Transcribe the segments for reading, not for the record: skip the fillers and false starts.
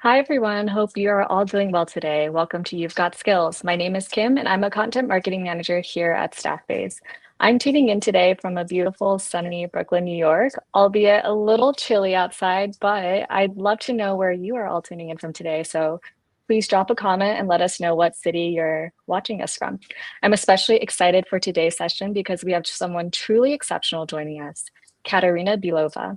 Hi, everyone. Hope you are all doing well today. Welcome to You've Got Skills. My name is Kim, and I'm a content marketing manager here at Staffbase. I'm tuning in today from a beautiful, sunny Brooklyn, New York, albeit a little chilly outside, but I'd love to know where you are all tuning in from today. So please drop a comment and let us know what city you're watching us from. I'm especially excited for today's session because we have someone truly exceptional joining us, Kateryna Byelova.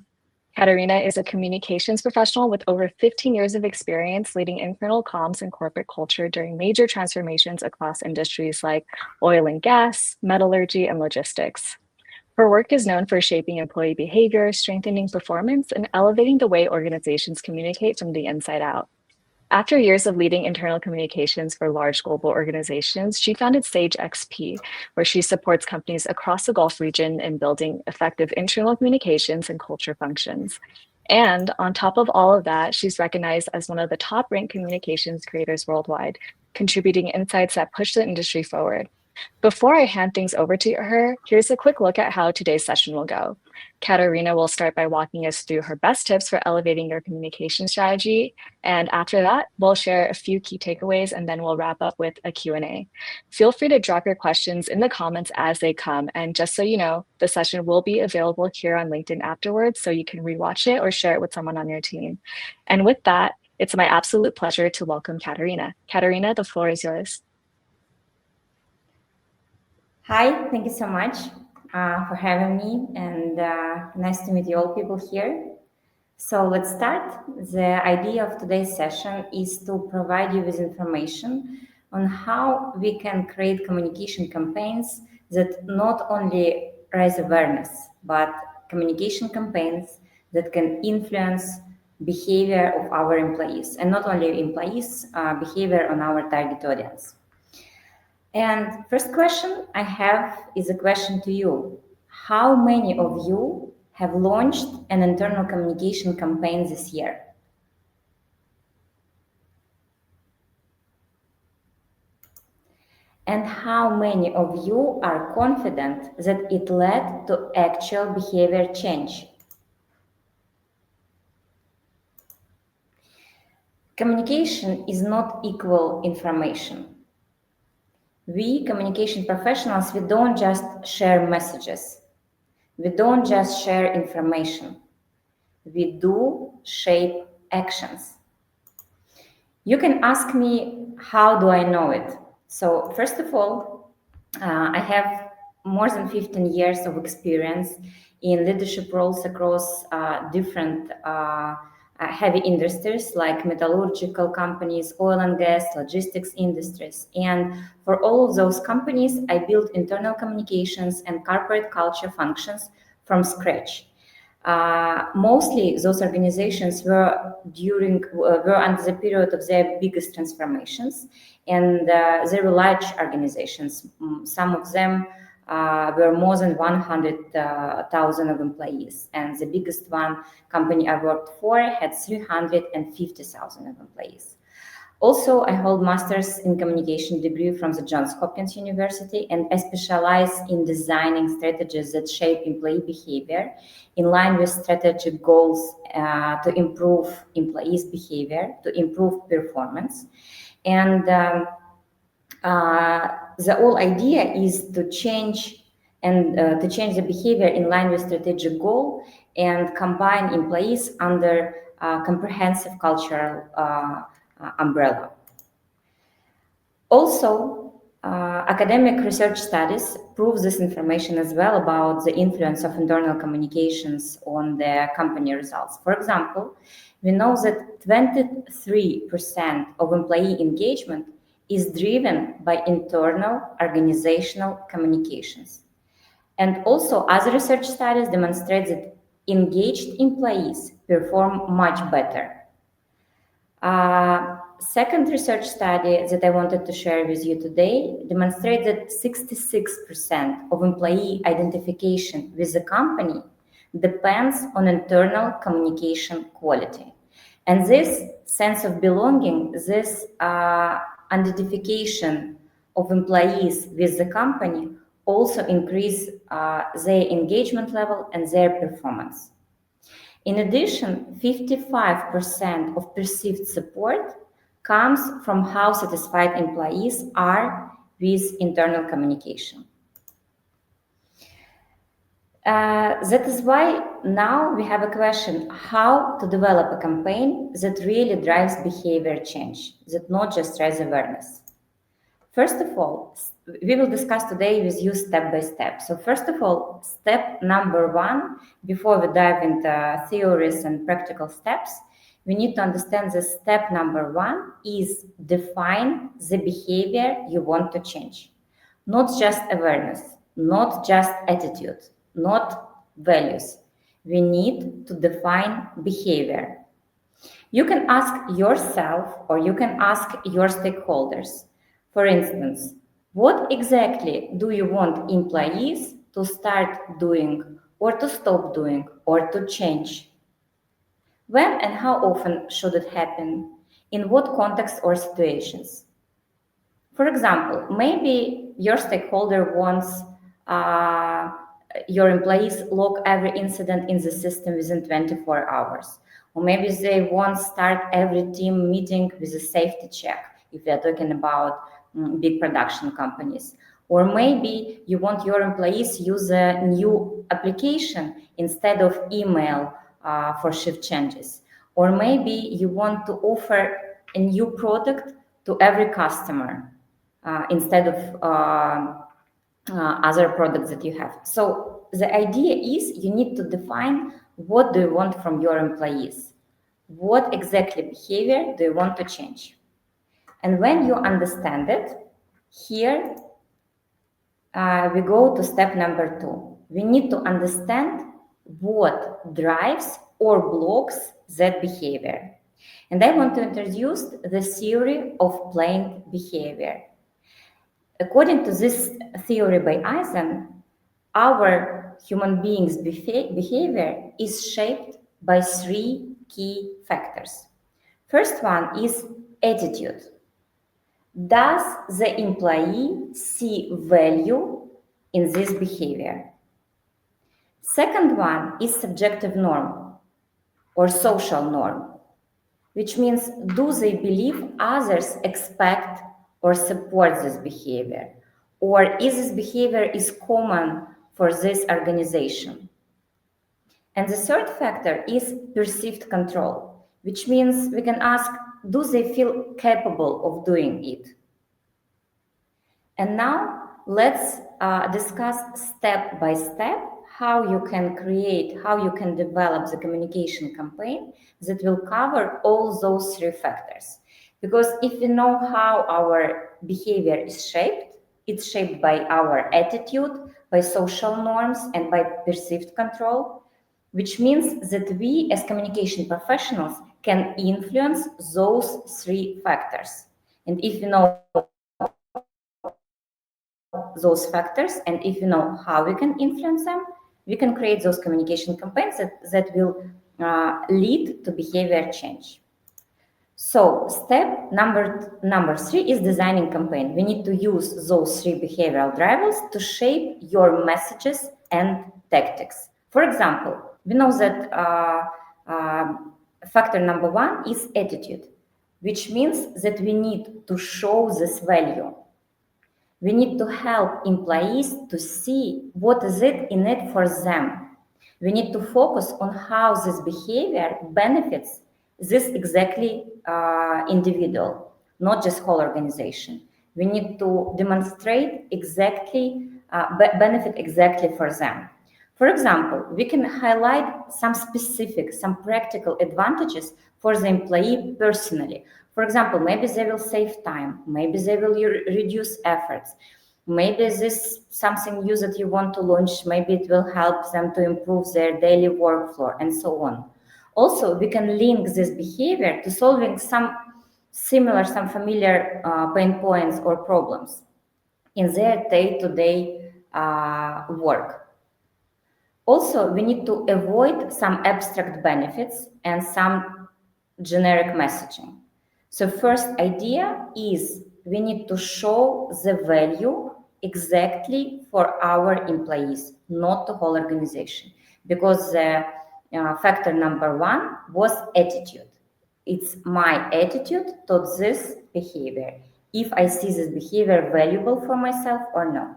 Kateryna is a communications professional with over 15 years of experience leading internal comms and corporate culture during major transformations across industries like oil and gas, metallurgy, and logistics. Her work is known for shaping employee behavior, strengthening performance, and elevating the way organizations communicate from the inside out. After years of leading internal communications for large global organizations, she founded Sage XP, where she supports companies across the Gulf region in building effective internal communications and culture functions. And on top of all of that, she's recognized as one of the top ranked communications creators worldwide, contributing insights that push the industry forward. Before I hand things over to her, here's a quick look at how today's session will go. Kateryna will start by walking us through her best tips for elevating your communication strategy. And after that, we'll share a few key takeaways and then we'll wrap up with a Q&A. Feel free to drop your questions in the comments as they come. And just so you know, the session will be available here on LinkedIn afterwards, so you can rewatch it or share it with someone on your team. And with that, it's my absolute pleasure to welcome Kateryna. Kateryna, the floor is yours. Hi, thank you so much for having me, and nice to meet you all people here. So let's start. The idea of today's session is to provide you with information on how we can create communication campaigns that not only raise awareness, but communication campaigns that can influence behavior of our employees, and not only employees, behavior on our target audience. And first question I have is a question to you. How many of you have launched an internal communication campaign this year? And how many of you are confident that it led to actual behavior change? Communication is not equal information. We communication professionals, we don't just share messages. We don't just share information. We do shape actions. You can ask me, how do I know it? So first of all, I have more than 15 years of experience in leadership roles across different heavy industries like metallurgical companies, oil and gas, logistics industries. And for all of those companies, I built internal communications and corporate culture functions from scratch. Mostly those organizations were under the period of their biggest transformations, and they were large organizations. Some of them were more than 100,000 of employees, and the biggest one company I worked for had 350,000 of employees. Also, I hold master's in communication degree from the Johns Hopkins University, and I specialize in designing strategies that shape employee behavior in line with strategic goals to improve employees' behavior, to improve performance. And the whole idea is to change the behavior in line with strategic goal and combine employees under comprehensive cultural umbrella. Also, academic research studies prove this information as well about the influence of internal communications on the company results. For example, we know that 23% of employee engagement is driven by internal organizational communications. And also, other research studies demonstrate that engaged employees perform much better. Second research study that I wanted to share with you today demonstrates that 66% of employee identification with the company depends on internal communication quality. And this sense of belonging, this identification of employees with the company also increase their engagement level and their performance. In addition, 55% of perceived support comes from how satisfied employees are with internal communication. That is why now we have a question: how to develop a campaign that really drives behavior change, that not just raise awareness. First of all, we will discuss today with you step by step. So first of all, step number one, before we dive into theories and practical steps, we need to understand that step number one is define the behavior you want to change. Not just awareness, not just attitude, not values. We need to define behavior. You can ask yourself or you can ask your stakeholders. For instance, what exactly do you want employees to start doing or to stop doing or to change? When and how often should it happen? In what context or situations? For example, maybe your stakeholder wants your employees log every incident in the system within 24 hours. Or maybe they want start every team meeting with a safety check, if we are talking about big production companies. Or maybe you want your employees use a new application instead of email for shift changes. Or maybe you want to offer a new product to every customer instead of other products that you have. So the idea is you need to define what do you want from your employees. What exactly behavior do you want to change? And when you understand it, here we go to step number two. We need to understand what drives or blocks that behavior. And I want to introduce the theory of planned behavior. According to this theory by Eisen, our human beings' behavior is shaped by three key factors. First one is attitude. Does the employee see value in this behavior? Second one is subjective norm or social norm, which means do they believe others expect or support this behavior? Or is this behavior is common for this organization? And the third factor is perceived control, which means we can ask, do they feel capable of doing it? And now let's discuss step by step how you can create, how you can develop the communication campaign that will cover all those three factors. Because if we know how our behavior is shaped, it's shaped by our attitude, by social norms, and by perceived control, which means that we as communication professionals can influence those three factors. And if we know those factors and if we know how we can influence them, we can create those communication campaigns that will lead to behavior change. So step number three is designing campaign. We need to use those three behavioral drivers to shape your messages and tactics. For example, we know that factor number one is attitude, which means that we need to show this value. We need to help employees to see what is it in it for them. We need to focus on how this behavior benefits this exactly individual, not just whole organization. We need to demonstrate exactly, benefit exactly for them. For example, we can highlight some specific, some practical advantages for the employee personally. For example, maybe they will save time, maybe they will reduce efforts, maybe this is something new that you want to launch, maybe it will help them to improve their daily workflow and so on. Also, we can link this behavior to solving some similar, some familiar pain points or problems in their day-to-day work. Also, we need to avoid some abstract benefits and some generic messaging. So first idea is we need to show the value exactly for our employees, not the whole organization, because the factor number one was attitude. It's my attitude towards this behavior. If I see this behavior valuable for myself or no.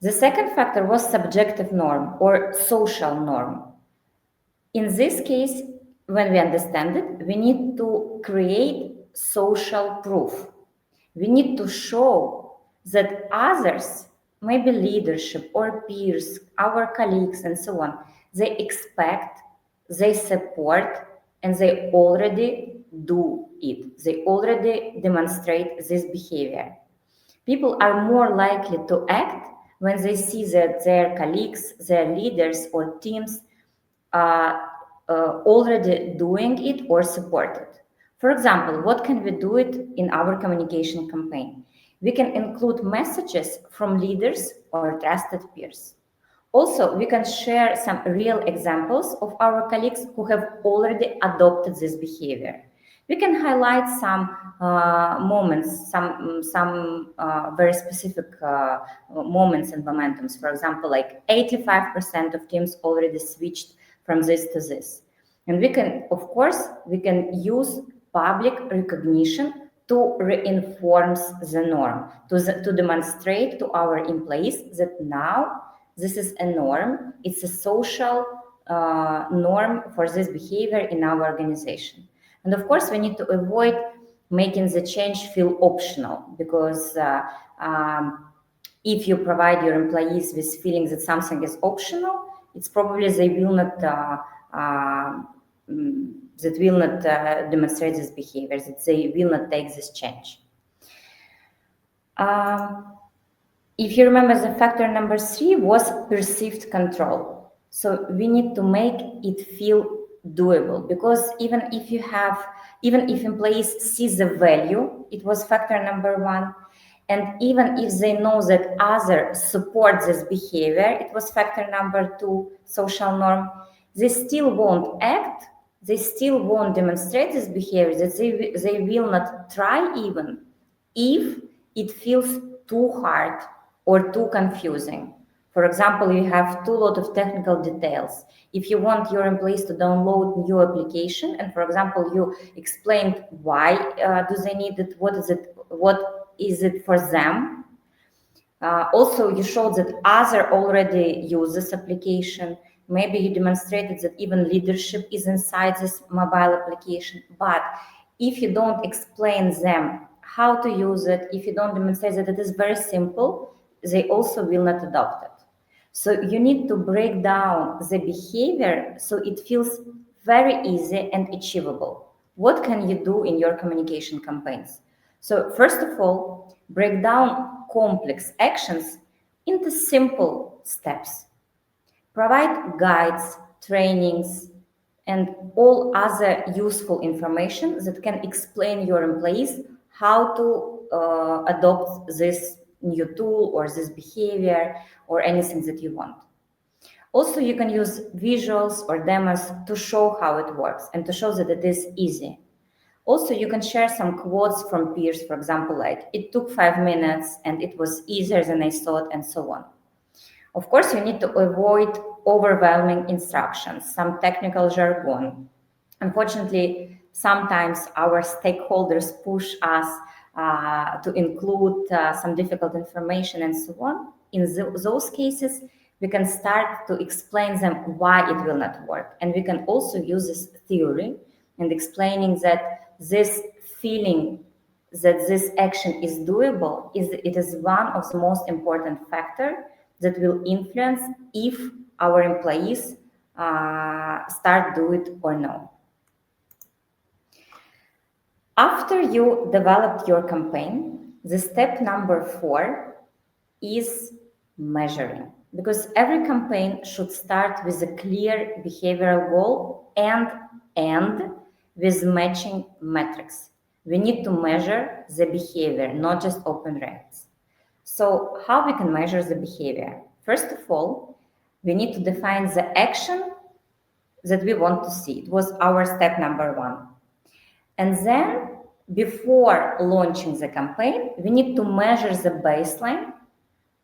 The second factor was subjective norm or social norm. In this case, when we understand it, we need to create social proof. We need to show that others, maybe leadership or peers, our colleagues and so on, they expect, they support, and they already do it. They already demonstrate this behavior. People are more likely to act when they see that their colleagues, their leaders or teams are already doing it or support it. For example, what can we do it in our communication campaign? We can include messages from leaders or trusted peers. Also, we can share some real examples of our colleagues who have already adopted this behavior. We can highlight some moments, some very specific moments and momentums. For example, like 85% of teams already switched from this to this. And we can, of course, we can use public recognition to reinforce the norm, to demonstrate to our employees that now this is a norm, it's a social norm for this behavior in our organization. And of course, we need to avoid making the change feel optional, because if you provide your employees with feeling that something is optional, it's probably they will not demonstrate this behavior, that they will not take this change. If you remember, the factor number 3 was perceived control. So we need to make it feel doable, because even if employees see the value, it was factor number 1, and even if they know that others support this behavior, it was factor number 2, social norm, they still won't act, they still won't demonstrate this behavior, that they will not try even if it feels too hard or too confusing. For example, you have too lot of technical details. If you want your employees to download new application, and for example, you explained why do they need it, what is it for them. Also, you showed that others already use this application. Maybe you demonstrated that even leadership is inside this mobile application. But if you don't explain them how to use it, if you don't demonstrate that it is very simple, they also will not adopt it. So you need to break down the behavior so it feels very easy and achievable. What can you do in your communication campaigns? So first of all, break down complex actions into simple steps. Provide guides, trainings, and all other useful information that can explain your employees how to adopt this new tool or this behavior or anything that you want. Also, you can use visuals or demos to show how it works and to show that it is easy. Also, you can share some quotes from peers, for example, like, it took 5 minutes and it was easier than I thought, and so on. Of course, you need to avoid overwhelming instructions, some technical jargon. Unfortunately, sometimes our stakeholders push us to include some difficult information and so on. In those cases, we can start to explain them why it will not work. And we can also use this theory and explaining that this feeling that this action is doable, it is one of the most important factors that will influence if our employees start do it or no. After you developed your campaign, the step number 4 is measuring, because every campaign should start with a clear behavioral goal and end with matching metrics. We need to measure the behavior, not just open rates. So how we can measure the behavior? First of all, we need to define the action that we want to see. It was our step number 1. And then before launching the campaign, we need to measure the baseline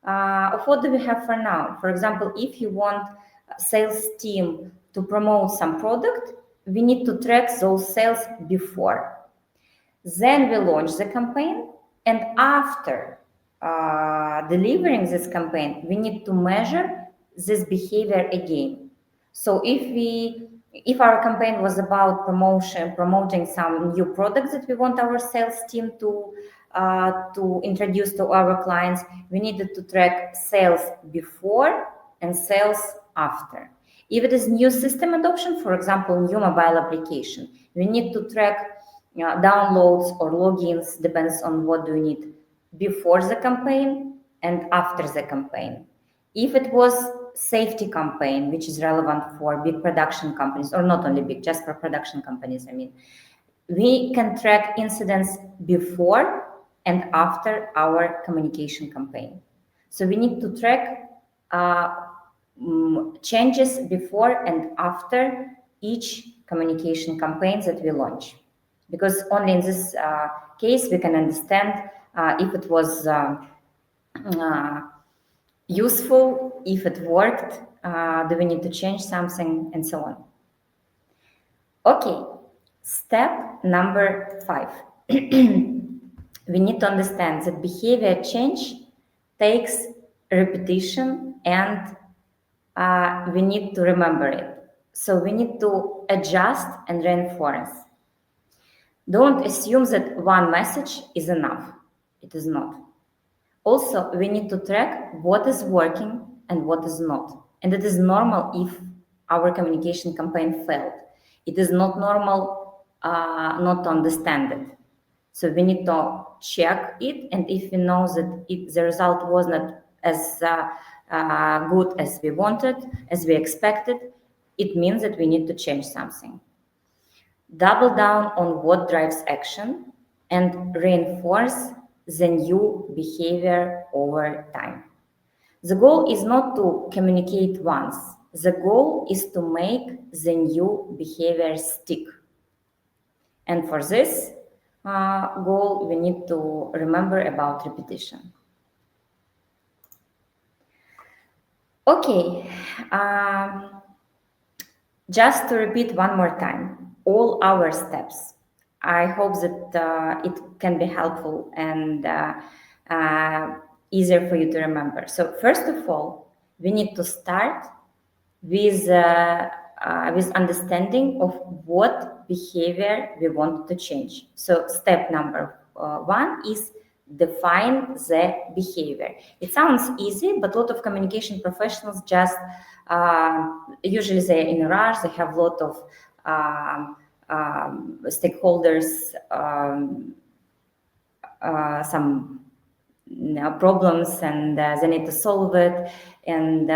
of what do we have for now. For example, if you want a sales team to promote some product, we need to track those sales before. Then we launch the campaign, and after delivering this campaign, we need to measure this behavior again. So if our campaign was about promoting some new products that we want our sales team to introduce to our clients, we needed to track sales before and sales after. If it is new system adoption, for example, new mobile application, we need to track downloads or logins, depends on what do you need, before the campaign and after the campaign. If it was safety campaign, which is relevant for big production companies, or not only big, just for production companies, I mean, we can track incidents before and after our communication campaign. So we need to track changes before and after each communication campaign that we launch, because only in this case we can understand if it was useful, if it worked, do we need to change something, and so on. Okay, step number 5. We need to understand that behavior change takes repetition, and we need to remember it. So we need to adjust and reinforce. Don't assume that one message is enough. It is not. Also, we need to track what is working and what is not. And it is normal if our communication campaign failed. It is not normal not to understand it. So we need to check it, and if we know that the result was not as good as we wanted, as we expected, it means that we need to change something. Double down on what drives action and reinforce the new behavior over time. The goal is not to communicate once. The goal is to make the new behavior stick. And for this goal, we need to remember about repetition. Okay, just to repeat one more time, all our steps. I hope that it can be helpful and easier for you to remember. So first of all, we need to start with understanding of what behavior we want to change. So step number 1 is define the behavior. It sounds easy, but a lot of communication professionals just usually they're in a rush. They have a lot of stakeholders, some problems, and they need to solve it, and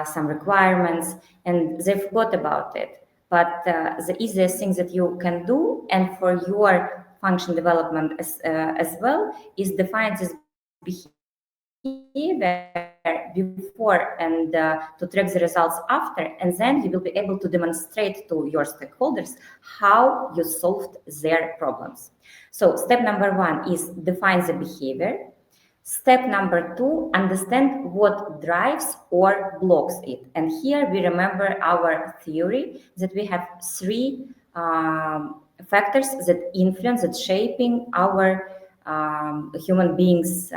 some requirements, and they forgot about it. But the easiest thing that you can do, and for your function development as well, is define this behavior before and to track the results after, and then you will be able to demonstrate to your stakeholders how you solved their problems. So step number 1 is define the behavior. Step number 2, understand what drives or blocks it. And here we remember our theory that we have 3 factors that influence, that shaping our human beings'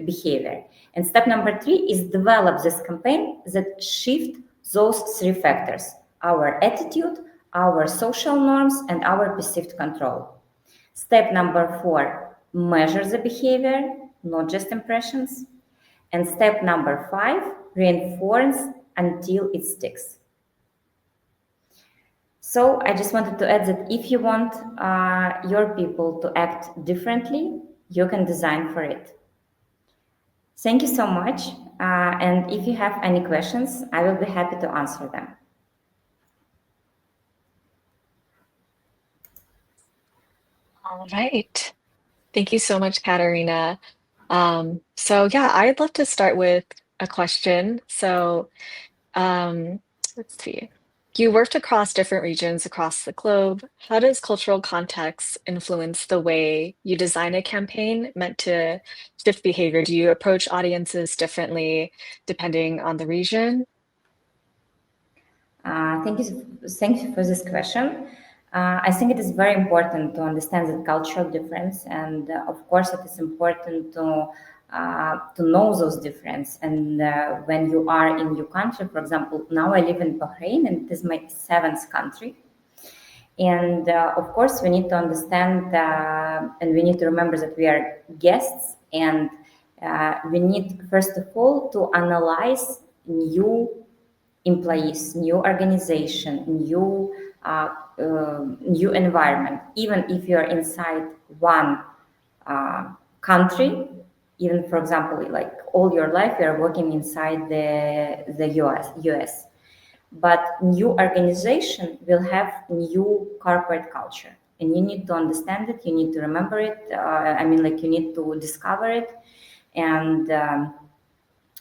behavior. And step number 3 is develop this campaign that shift those 3 factors: our attitude, our social norms, and our perceived control. Step number 4, measure the behavior, not just impressions. And step number 5, reinforce until it sticks. So I just wanted to add that if you want your people to act differently, you can design for it. Thank you so much. And if you have any questions, I will be happy to answer them. All right. Thank you so much, Kateryna. So yeah, I'd love to start with a question. So let's see. You worked across different regions across the globe. How does cultural context influence the way you design a campaign meant to shift behavior? Do you approach audiences differently depending on the region? Thank you for this question. I think it is very important to understand the cultural difference, and of course, it is important to know those difference. And when you are in your country, for example, now I live in Bahrain, and it is my seventh country. And of course, we need to understand and we need to remember that we are guests, and we need, first of all, to analyze new employees, new organization, new environment. Even if you're inside one country, even for example, like all your life, you're working inside the US. But new organization will have new corporate culture, and you need to understand it. You need to remember it. You need to discover it, and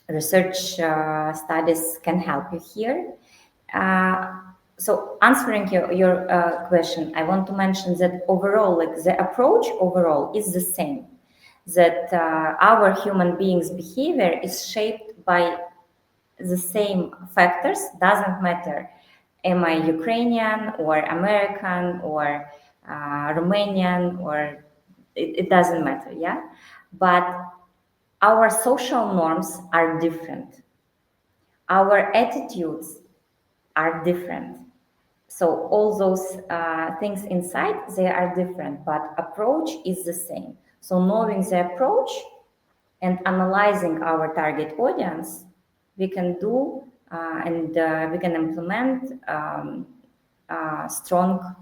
research studies can help you here. So answering your question, I want to mention that overall, like the approach overall is the same. That our human beings' behavior is shaped by the same factors. Doesn't matter, am I Ukrainian or American or Romanian, or it doesn't matter, yeah? But our social norms are different. Our attitudes are different. So all those things inside, they are different, but approach is the same. So knowing the approach and analyzing our target audience, we can do and we can implement strong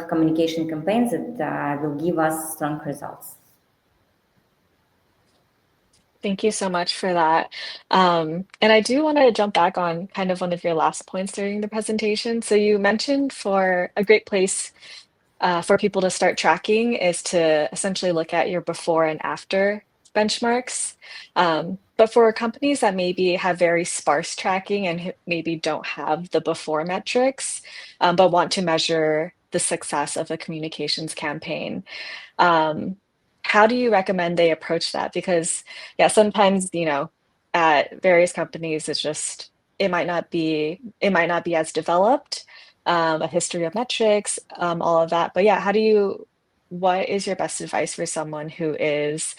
communication campaigns that will give us strong results. Thank you so much for that. And I do want to jump back on kind of one of your last points during the presentation. So you mentioned for a great place for people to start tracking is to essentially look at your before and after benchmarks. But for companies that maybe have very sparse tracking and maybe don't have the before metrics, but want to measure the success of a communications campaign, how do you recommend they approach that? Because yeah, sometimes, at various companies, it might not be as developed, a history of metrics, all of that. But yeah, what is your best advice for someone who is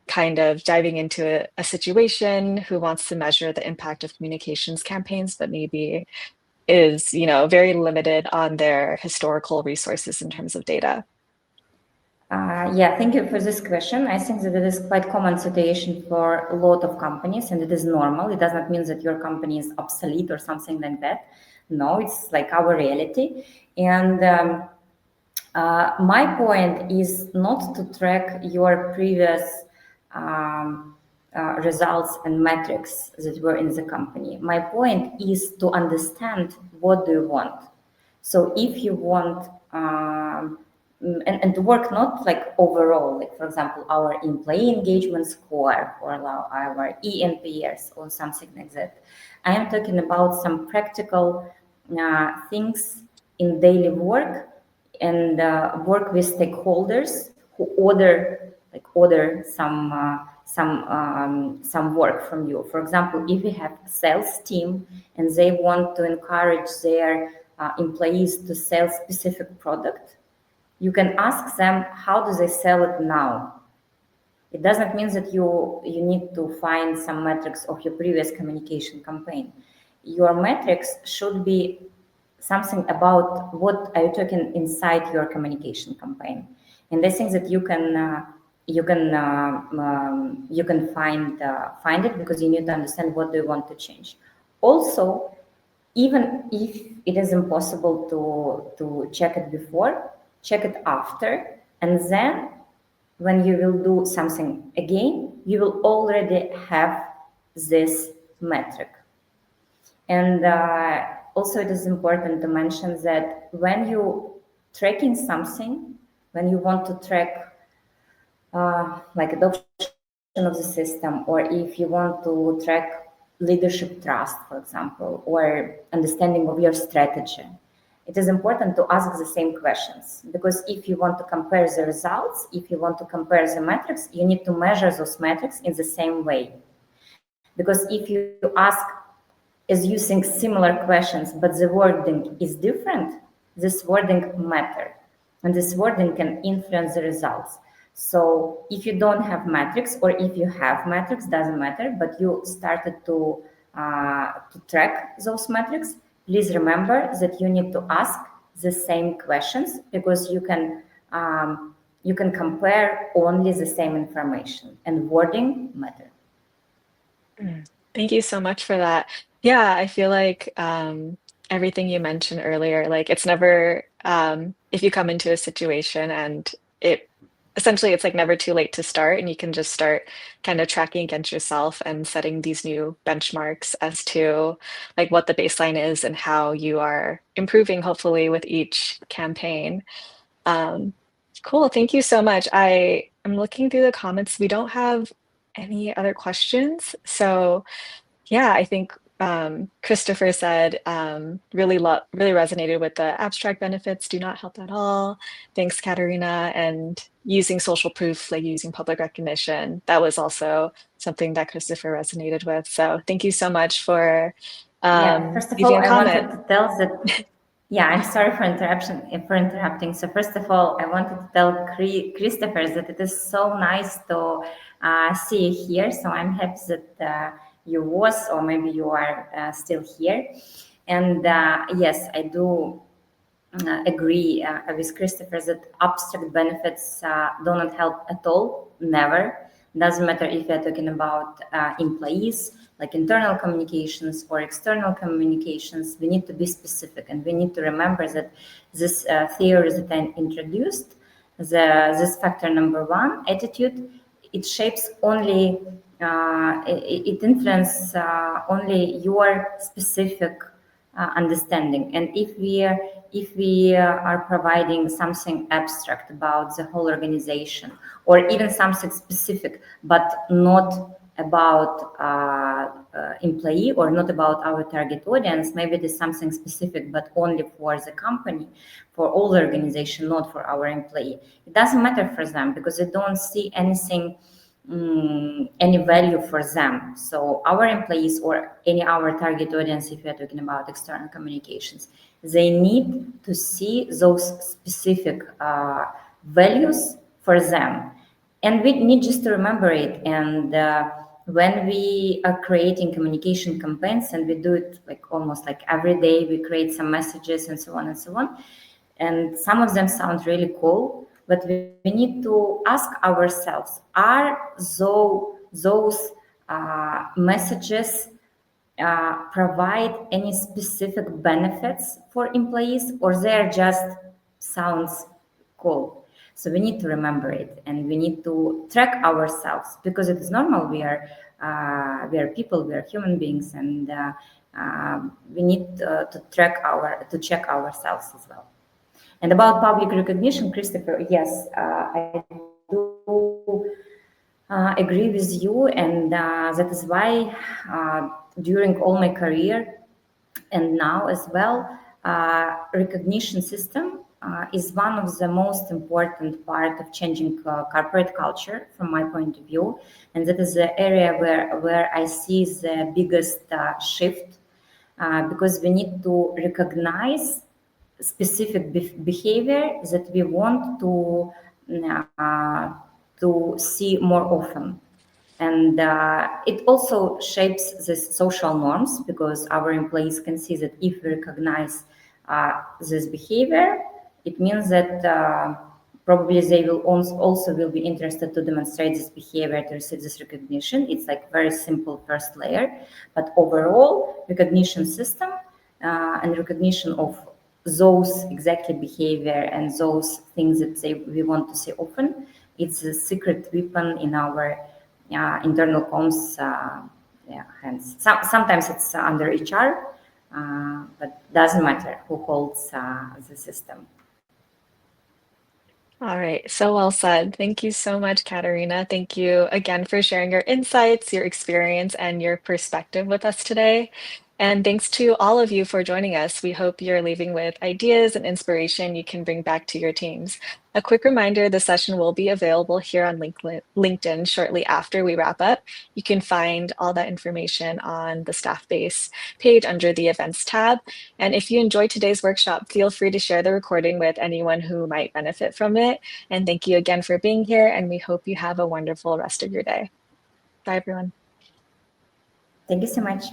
kind of diving into a situation, who wants to measure the impact of communications campaigns, but maybe is, very limited on their historical resources in terms of data? Thank you for this question. I think that it is quite common situation for a lot of companies, and it is normal. It does not mean that your company is obsolete or something like that. No, it's like our reality. And my point is not to track your previous results and metrics that were in the company. My point is to understand what do you want. So if you want and to work not like overall, like for example, our employee engagement score or our eNPS or something like that. I am talking about some practical things in daily work and work with stakeholders who order some work from you. For example, if you have a sales team and they want to encourage their employees to sell specific product, you can ask them, how do they sell it now? It doesn't mean that you need to find some metrics of your previous communication campaign. Your metrics should be something about what are you talking inside your communication campaign. And I think that you can find it, because you need to understand what do you want to change. Also, even if it is impossible to check it before, check it after, and then when you will do something again, you will already have this metric. And also it is important to mention that when you tracking something, when you want to track like adoption of the system, or if you want to track leadership trust, for example, or understanding of your strategy, it is important to ask the same questions, because if you want to compare the results, if you want to compare the metrics, you need to measure those metrics in the same way. Because if you ask is using similar questions, but the wording is different, this wording matter, and this wording can influence the results. So if you don't have metrics, or if you have metrics, doesn't matter, but you started to track those metrics, please remember that you need to ask the same questions, because you can compare only the same information, and wording matter. Thank you so much for that. Yeah, I feel like everything you mentioned earlier, like it's never if you come into a situation and it essentially it's like never too late to start, and you can just start kind of tracking against yourself and setting these new benchmarks as to like what the baseline is and how you are improving hopefully with each campaign. Um, cool, thank you so much. I am looking through the comments. We don't have any other questions, so yeah, I think Christopher said really resonated with the abstract benefits do not help at all. Thanks, Katerina. And using social proof, like using public recognition, that was also something that Christopher resonated with. So thank you so much for Yeah, first of all, leaving a I wanted comment. to tell that, yeah, I'm sorry for interrupting. So first of all, I wanted to tell Christopher that it is so nice to see you here. So I'm happy that you was, or maybe you are still here. And yes, I do agree with Christopher that abstract benefits do not help at all, never. Doesn't matter if we're talking about employees, like internal communications or external communications. We need to be specific, and we need to remember that this theory that I introduced, this factor number one, attitude, it shapes only, it influences only your specific understanding. And if we are providing something abstract about the whole organization, or even something specific but not about employee, or not about our target audience, maybe it is something specific but only for the company, for all the organization, not for our employee, it doesn't matter for them, because they don't see anything, any value for them. So our employees, or any our target audience, if we are talking about external communications, they need to see those specific values for them, and we need just to remember it. And when we are creating communication campaigns, and we do it like almost like every day, we create some messages and so on and so on, and some of them sound really cool, but we need to ask ourselves, are those messages provide any specific benefits for employees, or they're just sounds cool? So we need to remember it, and we need to track ourselves, because it is normal. We are people, we are human beings, and we need to check ourselves as well. And about public recognition, Christopher, yes, I do agree with you, and that is why during all my career and now as well, recognition system is one of the most important part of changing corporate culture from my point of view, and that is the area where I see the biggest shift, because we need to recognize specific behavior that we want to see more often. And it also shapes the social norms, because our employees can see that if we recognize this behavior, it means that probably they will also will be interested to demonstrate this behavior, to receive this recognition. It's like very simple first layer, but overall recognition system and recognition of those exactly behavior and those things that we want to see often, it's a secret weapon in our internal comms hands. Sometimes it's under HR, but doesn't matter who holds the system. All right, so well said. Thank you so much, Katerina. Thank you again for sharing your insights, your experience, and your perspective with us today. And thanks to all of you for joining us. We hope you're leaving with ideas and inspiration you can bring back to your teams. A quick reminder, the session will be available here on LinkedIn shortly after we wrap up. You can find all that information on the Staffbase page under the Events tab. And if you enjoyed today's workshop, feel free to share the recording with anyone who might benefit from it. And thank you again for being here, and we hope you have a wonderful rest of your day. Bye, everyone. Thank you so much.